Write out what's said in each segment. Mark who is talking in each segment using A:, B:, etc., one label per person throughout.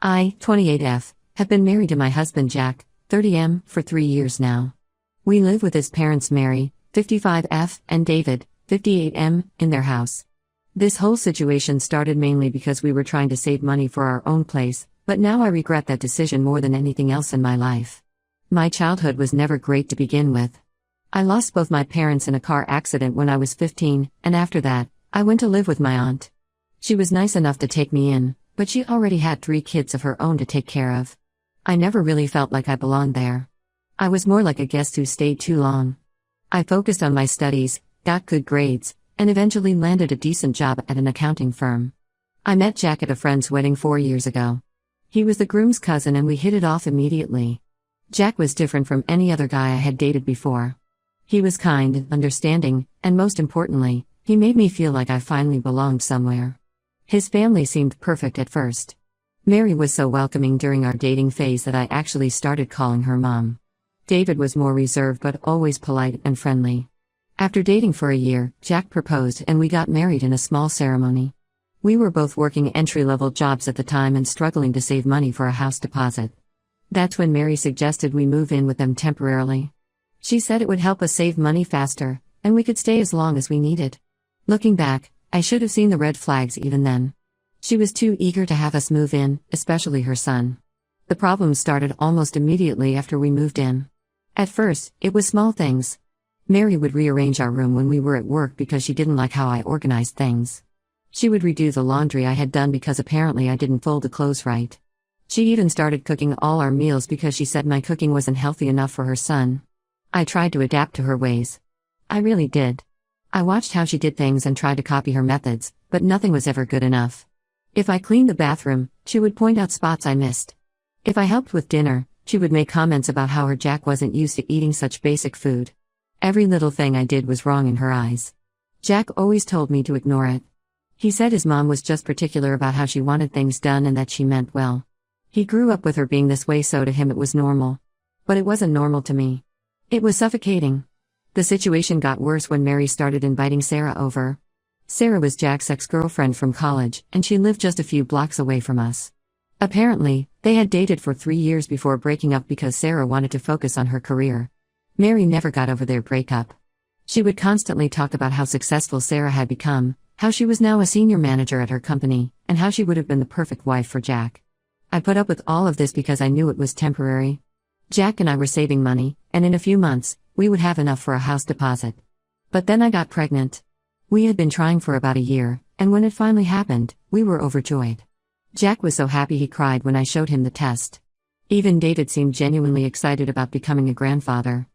A: I, 28F, have been married to my husband Jack, 30M, for 3 years now. We live with his parents Mary, 55F, and David, 58M, in their house. This whole situation started mainly because we were trying to save money for our own place, but now I regret that decision more than anything else in my life. My childhood was never great to begin with. I lost both my parents in a car accident when I was 15, and after that, I went to live with my aunt. She was nice enough to take me in, but she already had 3 kids of her own to take care of. I never really felt like I belonged there. I was more like a guest who stayed too long. I focused on my studies, got good grades, and eventually landed a decent job at an accounting firm. I met Jack at a friend's wedding 4 years ago. He was the groom's cousin and we hit it off immediately. Jack was different from any other guy I had dated before. He was kind, understanding, and most importantly, he made me feel like I finally belonged somewhere. His family seemed perfect at first. Mary was so welcoming during our dating phase that I actually started calling her mom. David was more reserved but always polite and friendly. After dating for a year, Jack proposed and we got married in a small ceremony. We were both working entry-level jobs at the time and struggling to save money for a house deposit. That's when Mary suggested we move in with them temporarily. She said it would help us save money faster, and we could stay as long as we needed. Looking back, I should have seen the red flags even then. She was too eager to have us move in, especially her son. The problems started almost immediately after we moved in. At first, it was small things. Mary would rearrange our room when we were at work because she didn't like how I organized things. She would redo the laundry I had done because apparently I didn't fold the clothes right. She even started cooking all our meals because she said my cooking wasn't healthy enough for her son. I tried to adapt to her ways. I really did. I watched how she did things and tried to copy her methods, but nothing was ever good enough. If I cleaned the bathroom, she would point out spots I missed. If I helped with dinner, she would make comments about how her Jack wasn't used to eating such basic food. Every little thing I did was wrong in her eyes. Jack always told me to ignore it. He said his mom was just particular about how she wanted things done and that she meant well. He grew up with her being this way, so to him it was normal. But it wasn't normal to me. It was suffocating. The situation got worse when Mary started inviting Sarah over. Sarah was Jack's ex-girlfriend from college, and she lived just a few blocks away from us. Apparently, they had dated for 3 years before breaking up because Sarah wanted to focus on her career. Mary never got over their breakup. She would constantly talk about how successful Sarah had become, how she was now a senior manager at her company, and how she would have been the perfect wife for Jack. I put up with all of this because I knew it was temporary. Jack and I were saving money, and in a few months, we would have enough for a house deposit. But then I got pregnant. We had been trying for about a year, and when it finally happened, we were overjoyed. Jack was so happy he cried when I showed him the test. Even David seemed genuinely excited about becoming a grandfather.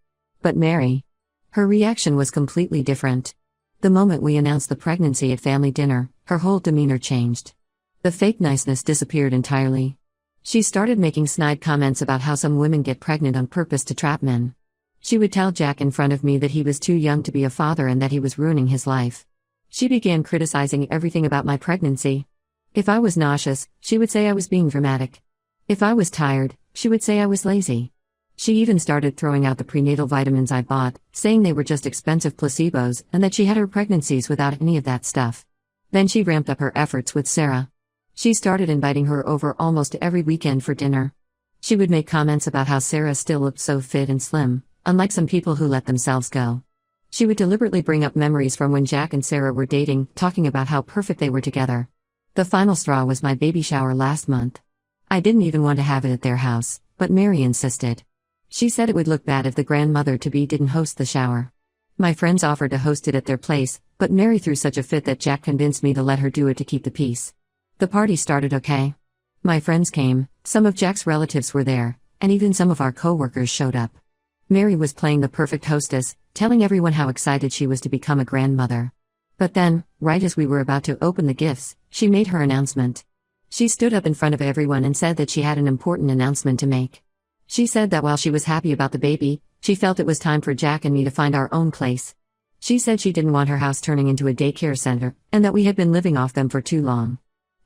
A: But Mary, her reaction was completely different. The moment we announced the pregnancy at family dinner, her whole demeanor changed. The fake niceness disappeared entirely. She started making snide comments about how some women get pregnant on purpose to trap men. She would tell Jack in front of me that he was too young to be a father and that he was ruining his life. She began criticizing everything about my pregnancy. If I was nauseous, she would say I was being dramatic. If I was tired, she would say I was lazy. She even started throwing out the prenatal vitamins I bought, saying they were just expensive placebos and that she had her pregnancies without any of that stuff. Then she ramped up her efforts with Sarah. She started inviting her over almost every weekend for dinner. She would make comments about how Sarah still looked so fit and slim, unlike some people who let themselves go. She would deliberately bring up memories from when Jack and Sarah were dating, talking about how perfect they were together. The final straw was my baby shower last month. I didn't even want to have it at their house, but Mary insisted. She said it would look bad if the grandmother-to-be didn't host the shower. My friends offered to host it at their place, but Mary threw such a fit that Jack convinced me to let her do it to keep the peace. The party started okay. My friends came, some of Jack's relatives were there, and even some of our co-workers showed up. Mary was playing the perfect hostess, telling everyone how excited she was to become a grandmother. But then, right as we were about to open the gifts, she made her announcement. She stood up in front of everyone and said that she had an important announcement to make. She said that while she was happy about the baby, she felt it was time for Jack and me to find our own place. She said she didn't want her house turning into a daycare center, and that we had been living off them for too long.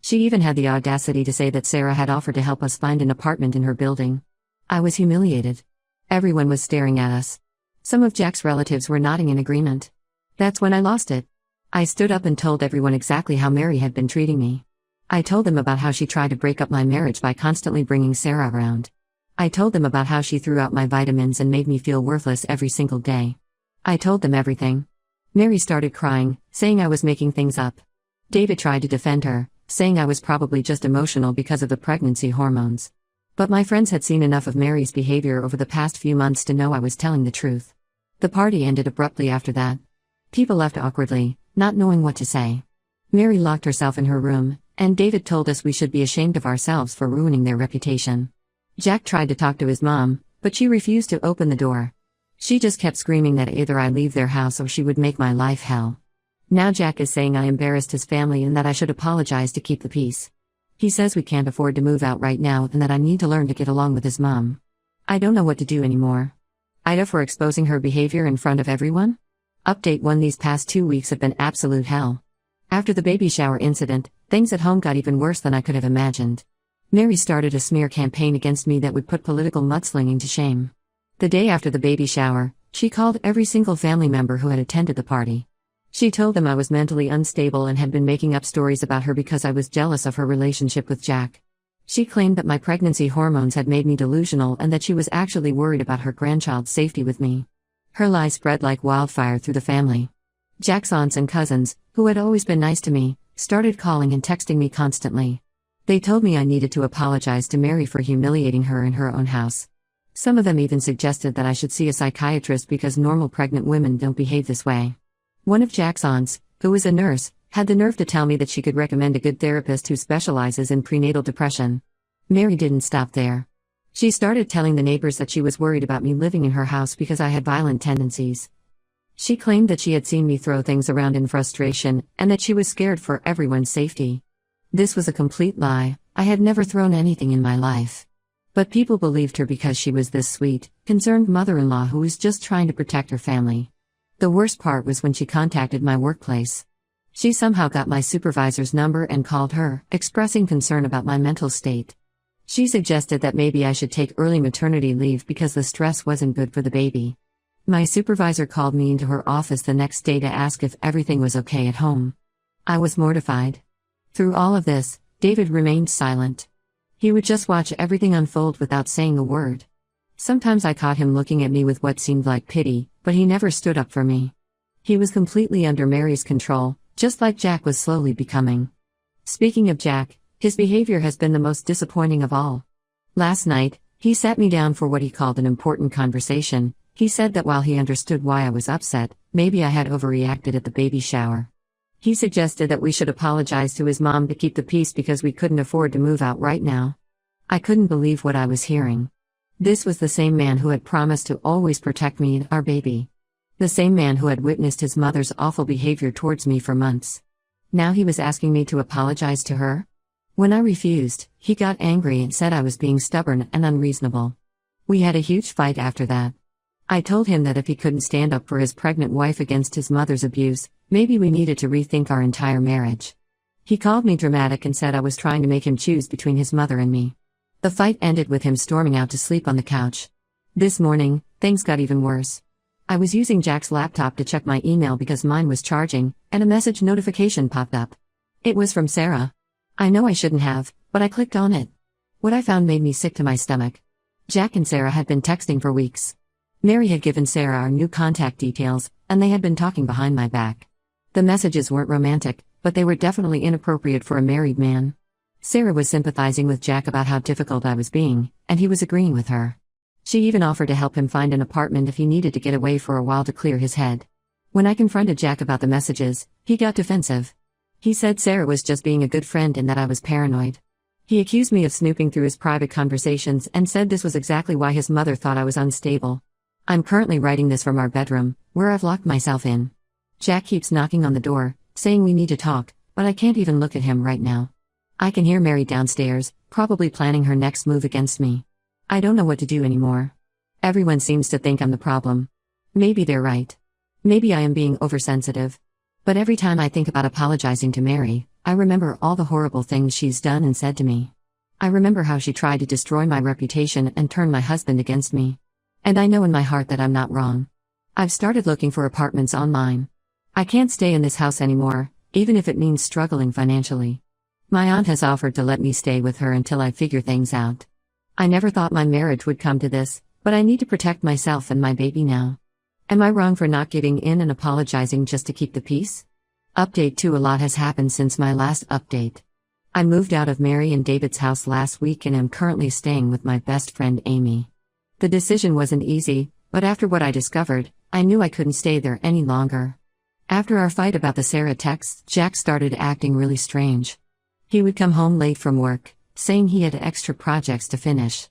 A: She even had the audacity to say that Sarah had offered to help us find an apartment in her building. I was humiliated. Everyone was staring at us. Some of Jack's relatives were nodding in agreement. That's when I lost it. I stood up and told everyone exactly how Mary had been treating me. I told them about how she tried to break up my marriage by constantly bringing Sarah around. I told them about how she threw out my vitamins and made me feel worthless every single day. I told them everything. Mary started crying, saying I was making things up. David tried to defend her, saying I was probably just emotional because of the pregnancy hormones. But my friends had seen enough of Mary's behavior over the past few months to know I was telling the truth. The party ended abruptly after that. People left awkwardly, not knowing what to say. Mary locked herself in her room, and David told us we should be ashamed of ourselves for ruining their reputation. Jack tried to talk to his mom, but she refused to open the door. She just kept screaming that either I leave their house or she would make my life hell. Now Jack is saying I embarrassed his family and that I should apologize to keep the peace. He says we can't afford to move out right now and that I need to learn to get along with his mom. I don't know what to do anymore. Ida for exposing her behavior in front of everyone? Update 1: These past 2 weeks have been absolute hell. After the baby shower incident, things at home got even worse than I could have imagined. Mary started a smear campaign against me that would put political mudslinging to shame. The day after the baby shower, she called every single family member who had attended the party. She told them I was mentally unstable and had been making up stories about her because I was jealous of her relationship with Jack. She claimed that my pregnancy hormones had made me delusional and that she was actually worried about her grandchild's safety with me. Her lies spread like wildfire through the family. Jack's aunts and cousins, who had always been nice to me, started calling and texting me constantly. They told me I needed to apologize to Mary for humiliating her in her own house. Some of them even suggested that I should see a psychiatrist because normal pregnant women don't behave this way. One of Jack's aunts, who is a nurse, had the nerve to tell me that she could recommend a good therapist who specializes in prenatal depression. Mary didn't stop there. She started telling the neighbors that she was worried about me living in her house because I had violent tendencies. She claimed that she had seen me throw things around in frustration, and that she was scared for everyone's safety. This was a complete lie. I had never thrown anything in my life. But people believed her because she was this sweet, concerned mother-in-law who was just trying to protect her family. The worst part was when she contacted my workplace. She somehow got my supervisor's number and called her, expressing concern about my mental state. She suggested that maybe I should take early maternity leave because the stress wasn't good for the baby. My supervisor called me into her office the next day to ask if everything was okay at home. I was mortified. Through all of this, David remained silent. He would just watch everything unfold without saying a word. Sometimes I caught him looking at me with what seemed like pity, but he never stood up for me. He was completely under Mary's control, just like Jack was slowly becoming. Speaking of Jack, his behavior has been the most disappointing of all. Last night, he sat me down for what he called an important conversation. He said that while he understood why I was upset, maybe I had overreacted at the baby shower. He suggested that we should apologize to his mom to keep the peace because we couldn't afford to move out right now. I couldn't believe what I was hearing. This was the same man who had promised to always protect me and our baby. The same man who had witnessed his mother's awful behavior towards me for months. Now he was asking me to apologize to her? When I refused, he got angry and said I was being stubborn and unreasonable. We had a huge fight after that. I told him that if he couldn't stand up for his pregnant wife against his mother's abuse, maybe we needed to rethink our entire marriage. He called me dramatic and said I was trying to make him choose between his mother and me. The fight ended with him storming out to sleep on the couch. This morning, things got even worse. I was using Jack's laptop to check my email because mine was charging, and a message notification popped up. It was from Sarah. I know I shouldn't have, but I clicked on it. What I found made me sick to my stomach. Jack and Sarah had been texting for weeks. Mary had given Sarah our new contact details, and they had been talking behind my back. The messages weren't romantic, but they were definitely inappropriate for a married man. Sarah was sympathizing with Jack about how difficult I was being, and he was agreeing with her. She even offered to help him find an apartment if he needed to get away for a while to clear his head. When I confronted Jack about the messages, he got defensive. He said Sarah was just being a good friend and that I was paranoid. He accused me of snooping through his private conversations and said this was exactly why his mother thought I was unstable. I'm currently writing this from our bedroom, where I've locked myself in. Jack keeps knocking on the door, saying we need to talk, but I can't even look at him right now. I can hear Mary downstairs, probably planning her next move against me. I don't know what to do anymore. Everyone seems to think I'm the problem. Maybe they're right. Maybe I am being oversensitive. But every time I think about apologizing to Mary, I remember all the horrible things she's done and said to me. I remember how she tried to destroy my reputation and turn my husband against me. And I know in my heart that I'm not wrong. I've started looking for apartments online. I can't stay in this house anymore, even if it means struggling financially. My aunt has offered to let me stay with her until I figure things out. I never thought my marriage would come to this, but I need to protect myself and my baby now. Am I wrong for not giving in and apologizing just to keep the peace? Update 2. A lot has happened since my last update. I moved out of Mary and David's house last week and am currently staying with my best friend Amy. The decision wasn't easy, but after what I discovered, I knew I couldn't stay there any longer. After our fight about the Sarah texts, Jack started acting really strange. He would come home late from work, saying he had extra projects to finish.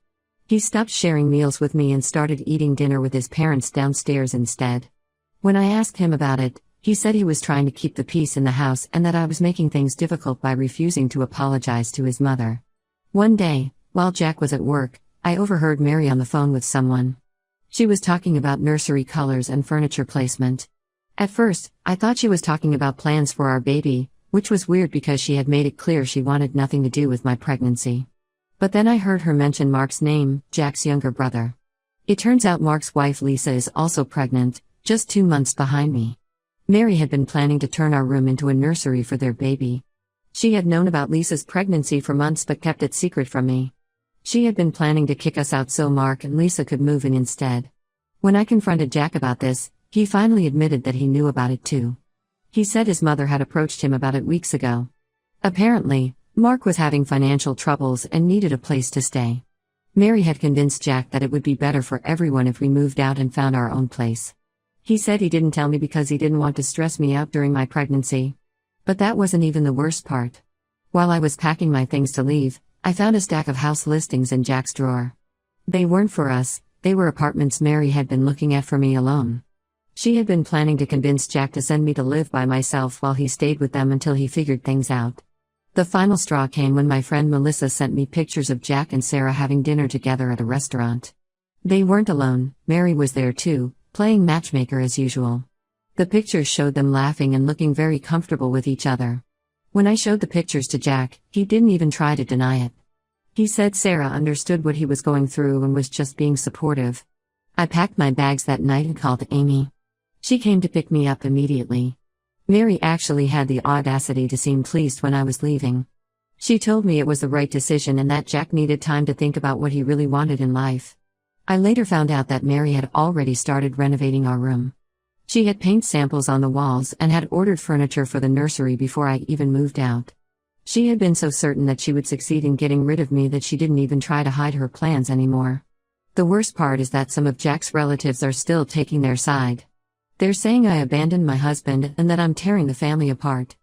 A: He stopped sharing meals with me and started eating dinner with his parents downstairs instead. When I asked him about it, he said he was trying to keep the peace in the house and that I was making things difficult by refusing to apologize to his mother. One day, while Jack was at work, I overheard Mary on the phone with someone. She was talking about nursery colors and furniture placement. At first, I thought she was talking about plans for our baby, which was weird because she had made it clear she wanted nothing to do with my pregnancy. But then I heard her mention Mark's name, Jack's younger brother. It turns out Mark's wife Lisa is also pregnant, just 2 months behind me. Mary had been planning to turn our room into a nursery for their baby. She had known about Lisa's pregnancy for months but kept it secret from me. She had been planning to kick us out so Mark and Lisa could move in instead. When I confronted Jack about this, he finally admitted that he knew about it too. He said his mother had approached him about it weeks ago. Apparently, Mark was having financial troubles and needed a place to stay. Mary had convinced Jack that it would be better for everyone if we moved out and found our own place. He said he didn't tell me because he didn't want to stress me out during my pregnancy. But that wasn't even the worst part. While I was packing my things to leave, I found a stack of house listings in Jack's drawer. They weren't for us, they were apartments Mary had been looking at for me alone. She had been planning to convince Jack to send me to live by myself while he stayed with them until he figured things out. The final straw came when my friend Melissa sent me pictures of Jack and Sarah having dinner together at a restaurant. They weren't alone, Mary was there too, playing matchmaker as usual. The pictures showed them laughing and looking very comfortable with each other. When I showed the pictures to Jack, he didn't even try to deny it. He said Sarah understood what he was going through and was just being supportive. I packed my bags that night and called Amy. She came to pick me up immediately. Mary actually had the audacity to seem pleased when I was leaving. She told me it was the right decision and that Jack needed time to think about what he really wanted in life. I later found out that Mary had already started renovating our room. She had paint samples on the walls and had ordered furniture for the nursery before I even moved out. She had been so certain that she would succeed in getting rid of me that she didn't even try to hide her plans anymore. The worst part is that some of Jack's relatives are still taking their side. They're saying I abandoned my husband and that I'm tearing the family apart.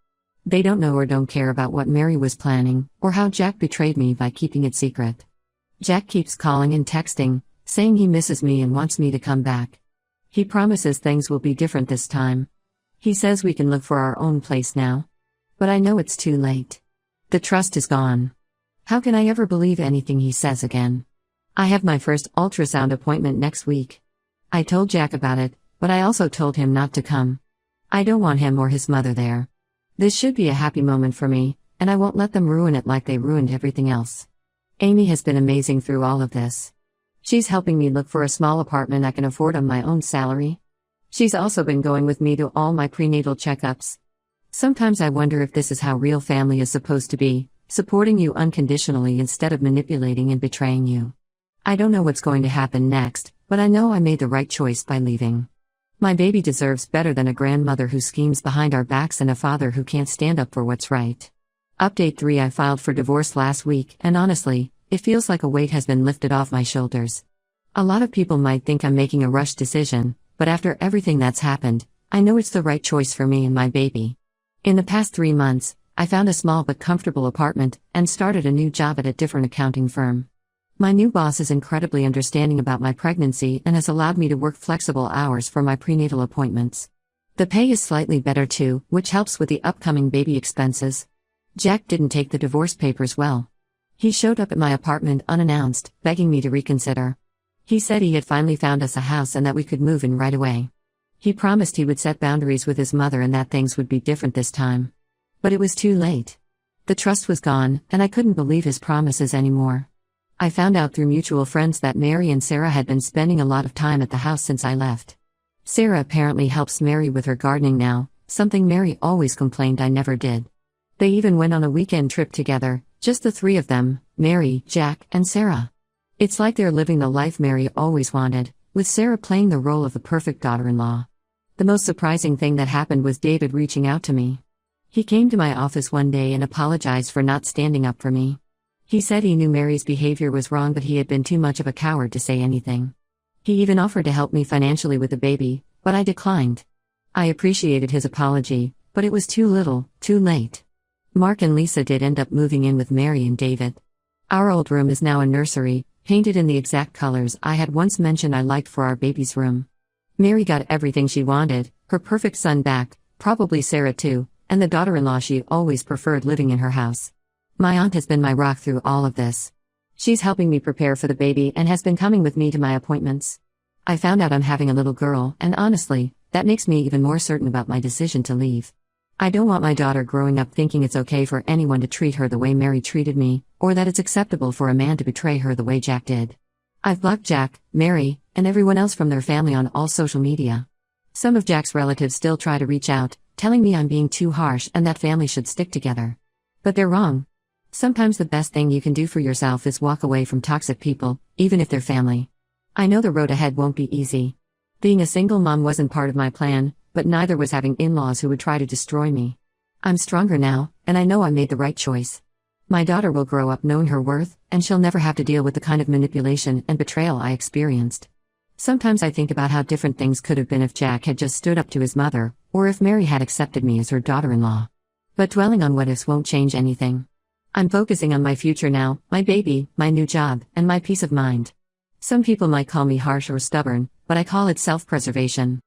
A: They don't know or don't care about what Mary was planning, or how Jack betrayed me by keeping it secret. Jack keeps calling and texting, saying he misses me and wants me to come back. He promises things will be different this time. He says we can look for our own place now. But I know it's too late. The trust is gone. How can I ever believe anything he says again? I have my first ultrasound appointment next week. I told Jack about it, but I also told him not to come. I don't want him or his mother there. This should be a happy moment for me, and I won't let them ruin it like they ruined everything else. Amy has been amazing through all of this. She's helping me look for a small apartment I can afford on my own salary. She's also been going with me to all my prenatal checkups. Sometimes I wonder if this is how real family is supposed to be, supporting you unconditionally instead of manipulating and betraying you. I don't know what's going to happen next, but I know I made the right choice by leaving. My baby deserves better than a grandmother who schemes behind our backs and a father who can't stand up for what's right. Update 3. I filed for divorce last week, and honestly, it feels like a weight has been lifted off my shoulders. A lot of people might think I'm making a rushed decision, but after everything that's happened, I know it's the right choice for me and my baby. In the past 3 months, I found a small but comfortable apartment and started a new job at a different accounting firm. My new boss is incredibly understanding about my pregnancy and has allowed me to work flexible hours for my prenatal appointments. The pay is slightly better too, which helps with the upcoming baby expenses. Jack didn't take the divorce papers well. He showed up at my apartment unannounced, begging me to reconsider. He said he had finally found us a house and that we could move in right away. He promised he would set boundaries with his mother and that things would be different this time. But it was too late. The trust was gone, and I couldn't believe his promises anymore. I found out through mutual friends that Mary and Sarah had been spending a lot of time at the house since I left. Sarah apparently helps Mary with her gardening now, something Mary always complained I never did. They even went on a weekend trip together, just the three of them, Mary, Jack, and Sarah. It's like they're living the life Mary always wanted, with Sarah playing the role of the perfect daughter-in-law. The most surprising thing that happened was David reaching out to me. He came to my office one day and apologized for not standing up for me. He said he knew Mary's behavior was wrong, but he had been too much of a coward to say anything. He even offered to help me financially with the baby, but I declined. I appreciated his apology, but it was too little, too late. Mark and Lisa did end up moving in with Mary and David. Our old room is now a nursery, painted in the exact colors I had once mentioned I liked for our baby's room. Mary got everything she wanted, her perfect son back, probably Sarah too, and the daughter-in-law she always preferred living in her house. My aunt has been my rock through all of this. She's helping me prepare for the baby and has been coming with me to my appointments. I found out I'm having a little girl, and honestly, that makes me even more certain about my decision to leave. I don't want my daughter growing up thinking it's okay for anyone to treat her the way Mary treated me, or that it's acceptable for a man to betray her the way Jack did. I've blocked Jack, Mary, and everyone else from their family on all social media. Some of Jack's relatives still try to reach out, telling me I'm being too harsh and that family should stick together. But they're wrong. Sometimes the best thing you can do for yourself is walk away from toxic people, even if they're family. I know the road ahead won't be easy. Being a single mom wasn't part of my plan, but neither was having in-laws who would try to destroy me. I'm stronger now, and I know I made the right choice. My daughter will grow up knowing her worth, and she'll never have to deal with the kind of manipulation and betrayal I experienced. Sometimes I think about how different things could have been if Jack had just stood up to his mother, or if Mary had accepted me as her daughter-in-law. But dwelling on what-ifs won't change anything. I'm focusing on my future now, my baby, my new job, and my peace of mind. Some people might call me harsh or stubborn, but I call it self-preservation.